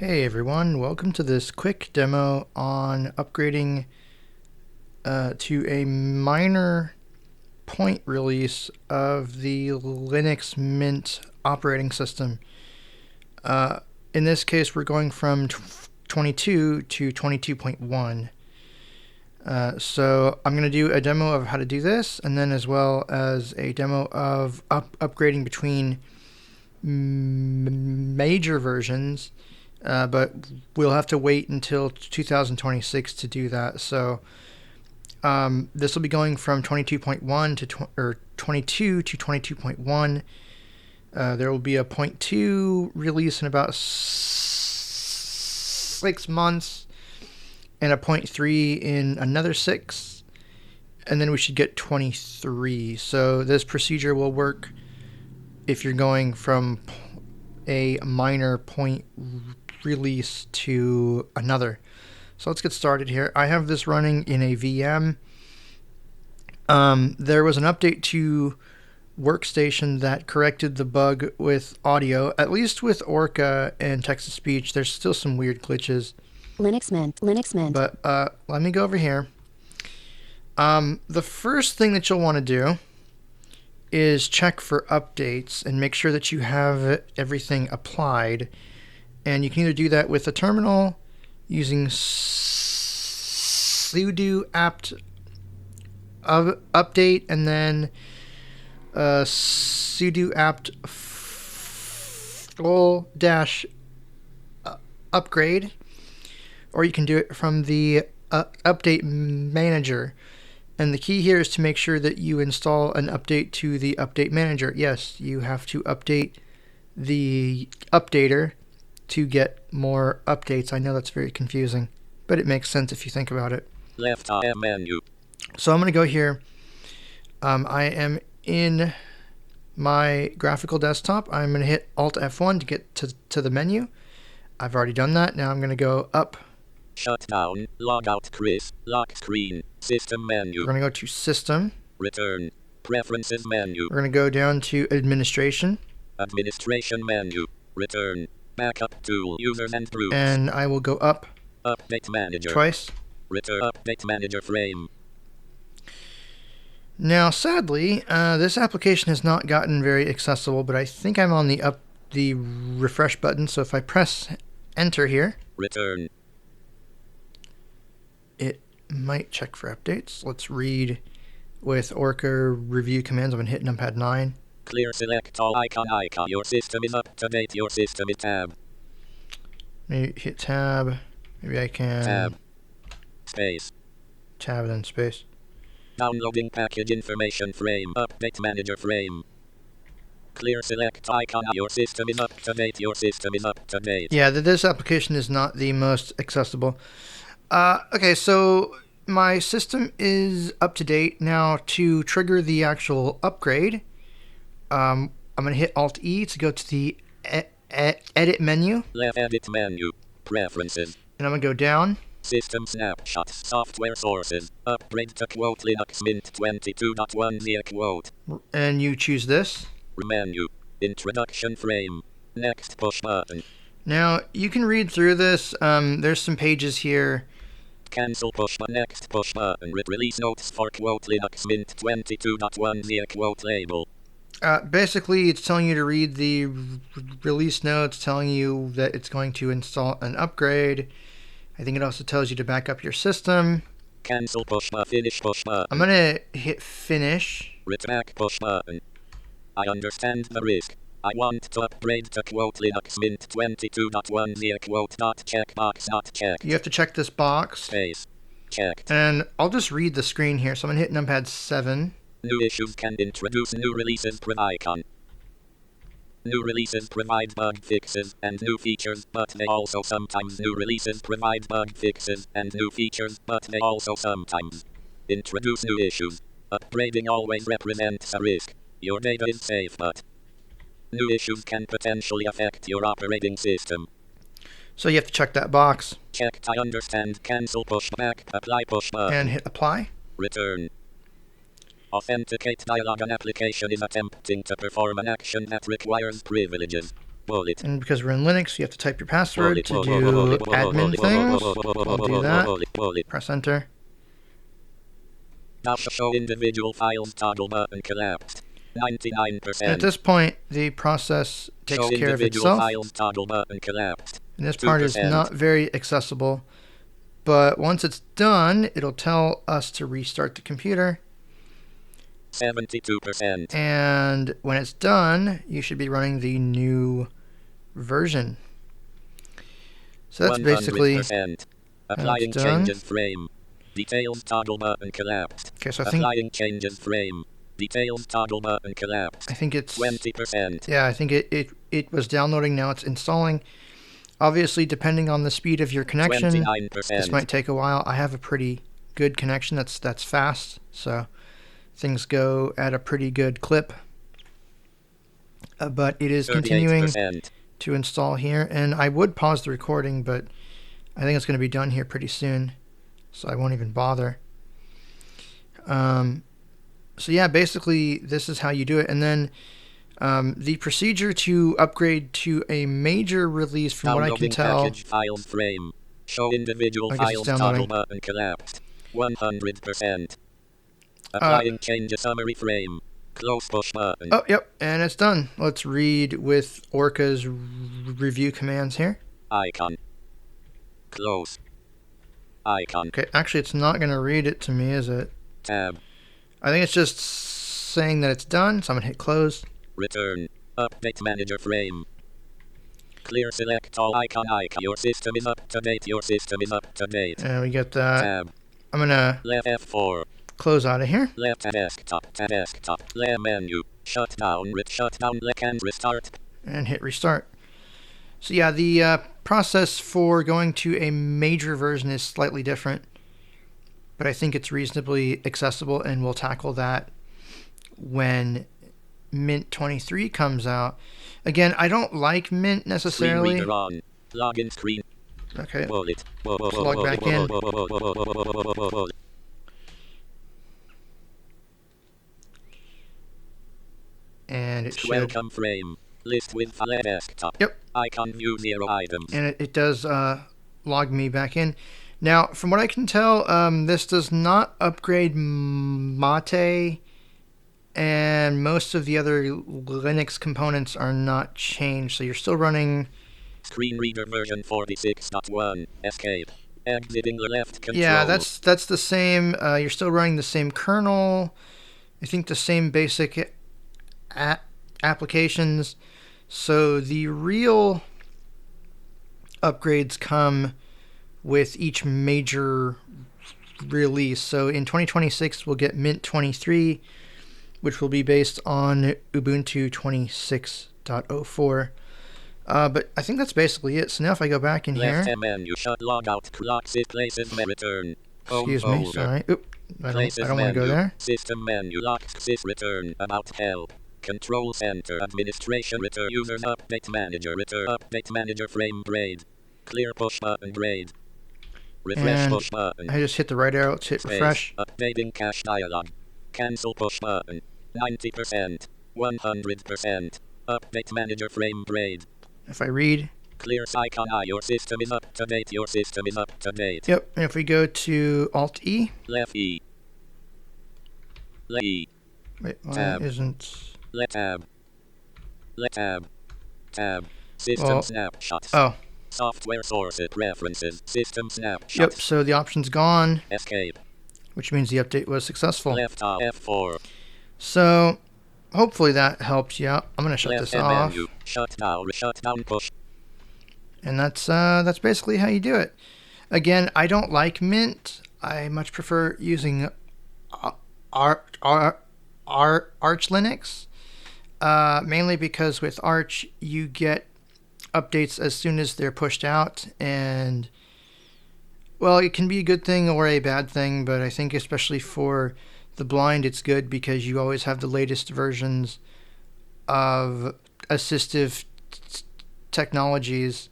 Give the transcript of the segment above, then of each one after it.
Hey everyone, welcome to this quick demo on upgrading to a minor point release of the Linux Mint operating system. In this case, we're going from 22 to 22.1. So I'm going to do a demo of how to do this, and then as well as a demo of upgrading between major versions. But we'll have to wait until 2026 to do that. So this will be going from 22.1 to 22 to 22.1. There will be a 0.2 release in about 6 months, and a 0.3 in another 6, and then we should get 23. So this procedure will work if you're going from a minor point release to another. So let's get started here. I have this running in a VM. There was an update to Workstation that corrected the bug with audio. At least with Orca and text-to-speech, there's still some weird glitches. Linux Mint. But let me go over here. The first thing that you'll want to do is check for updates and make sure that you have everything applied. And you can either do that with a terminal using sudo apt update and then sudo apt --upgrade, or you can do it from the update manager. And the key here is to make sure that you install an update to the update manager. Yes, you have to update the updater to get more updates. I know that's very confusing, but it makes sense if you think about it. Left menu. So I'm going to go here. I am in my graphical desktop. I'm going to hit Alt F1 to get to the menu. I've already done that. Now I'm going to go up. Shutdown, logout, Chris, lock screen, system menu. We're going to go to System. Return, preferences menu. We're going to go down to Administration. Administration menu. Return, backup tool, users and groups. And I will go up Update manager. twice. Return update manager frame. Now, sadly, this application has not gotten very accessible, but I think I'm on the refresh button. So if I press Enter here, Return. it might check for updates. Let's read with Orca review commands. I'm going to hit numpad 9. Clear select all icon. Your system is up to date. Your system is tab. Maybe hit tab. Maybe I can Tab. Space. tab and then space. Downloading package information frame. Update manager frame. Clear select icon. Your system is up to date. Your system is up to date. Yeah, this application is not the most accessible. Okay, so my system is up to date. Now, to trigger the actual upgrade, I'm going to hit Alt-E to go to the edit menu. Left edit menu. Preferences. And I'm going to go down. System snapshots. Software sources. Upgrade to quote Linux Mint 22.1 via quote. And you choose this. Menu. Introduction frame. Next push button. Now, you can read through this. There's some pages here. Cancel push button. Next push button. Release notes for quote Linux Mint 22.1 via quote label. Basically, it's telling you to read the release notes, telling you that it's going to install an upgrade. I think it also tells you to back up your system. Cancel push button. Finish push button. I'm going to hit finish. Back push button. I understand the risk. I want to upgrade to quote Linux Mint 22.1 via quote dot checkbox not checked. You have to check this box. Space. Checked. And I'll just read the screen here. So I'm going to hit numpad 7. New issues can introduce new releases per icon. New releases provide bug fixes and new features, but they also sometimes new releases provide bug fixes and new features, but they also sometimes introduce new issues. Upgrading always represents a risk. Your data is safe, but new issues can potentially affect your operating system. So you have to check that box. Checked. I understand. Cancel pushback. Apply pushback. And hit apply. Return. Authenticate dialog. An application is attempting to perform an action that requires privileges. wallet. And because we're in Linux, you have to type your password Wallet, to wallet, do wallet, admin wallet, things. I'll do that. wallet. Press enter. Dash show individual files toggle button collapsed. 99%. And at this point, the process takes Show care of individual itself. files toggle button collapsed. And this part is 2%. not very accessible. But once it's done, it'll tell us to restart the computer. 72%. And when it's done, you should be running the new version. So that's 100%. basically Applying done. changes frame. Details toggle button collapsed. Okay, so I think Applying changes frame. Details toggle button collapsed. it's 20%. yeah, I think it was downloading, now it's installing. Obviously, depending on the speed of your connection, 29%. this might take a while. I have a pretty good connection that's fast, so things go at a pretty good clip. But it is continuing 38%. to install here, and I would pause the recording, but I think it's going to be done here pretty soon, so I won't even bother. So yeah, basically this is how you do it. And then the procedure to upgrade to a major release, from what I can tell, package files frame. Show individual I guess it's files downloading. toggle button collapsed. 100%. Applying change summary frame. Close push button. Oh, yep, and it's done. Let's read with Orca's review commands here. Icon. Close. Icon. Okay, actually it's not going to read it to me, is it? Tab. I think it's just saying that it's done, so I'm going to hit close. Return. Update manager frame. Clear select all icon. Your system is up to date. Your system is up to date. And we get that. Tab. I'm going to Left F4. close out of here. Left desktop. Desktop. Left menu. Shut down. Shut down. Left and restart. And hit restart. So yeah, the process for going to a major version is slightly different, but I think it's reasonably accessible, and we'll tackle that when Mint 23 comes out. Again, I don't like Mint necessarily. Screen reader on. Login screen. Okay, Wallet. let's log back in. And it should. Welcome frame. List with file desktop. Yep. Icon view 0 items. And it does log me back in. Now, from what I can tell, this does not upgrade Mate, and most of the other Linux components are not changed. So you're still running. Screen reader version 46.1. Escape. Exiting the left control. Yeah, that's the same. You're still running the same kernel. I think the same basic applications. So the real upgrades come with each major release. So in 2026, we'll get Mint 23, which will be based on Ubuntu 26.04. But I think that's basically it. So now if I go back in here. Left menu. Shut log out. Clocks it places may return. Excuse me, sorry. Oop, I don't want to go there. System menu. Locks sys return. About help. Control center. Administration return. Users update manager. Return. Update manager frame grade. Clear push button grade. Refresh And push button. I just hit the right arrow to hit Space. refresh. Updating cache dialog. Cancel push button. 90%. 100%. Update manager frame grade. If I read. Clear icon. Your system is up to date. Your system is up to date. Yep, and if we go to Alt E. Left E. Left E. Wait, why Tab. isn't. Let tab. Let tab. Tab. System Well, snapshot. Oh, Software sources. Preferences. System snapshot. yep, so the option's gone, Escape. which means the update was successful. Left F4. So, hopefully that helps you out. I'm going to shut Left this off. menu. Shut down push. And that's basically how you do it. Again, I don't like Mint. I much prefer using Arch Linux. Mainly because with Arch you get updates as soon as they're pushed out, and well, it can be a good thing or a bad thing, but I think especially for the blind it's good because you always have the latest versions of assistive technologies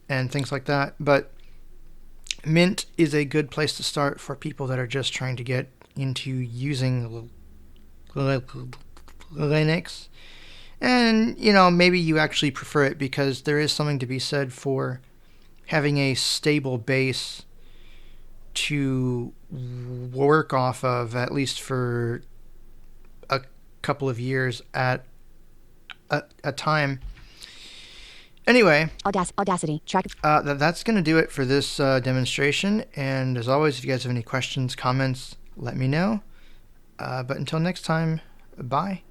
and things like that. But Mint is a good place to start for people that are just trying to get into using Linux. And, maybe you actually prefer it because there is something to be said for having a stable base to work off of, at least for a couple of years at a time. Anyway, Audacity. Track. that's going to do it for this demonstration. And as always, if you guys have any questions, comments, let me know. But until next time, bye.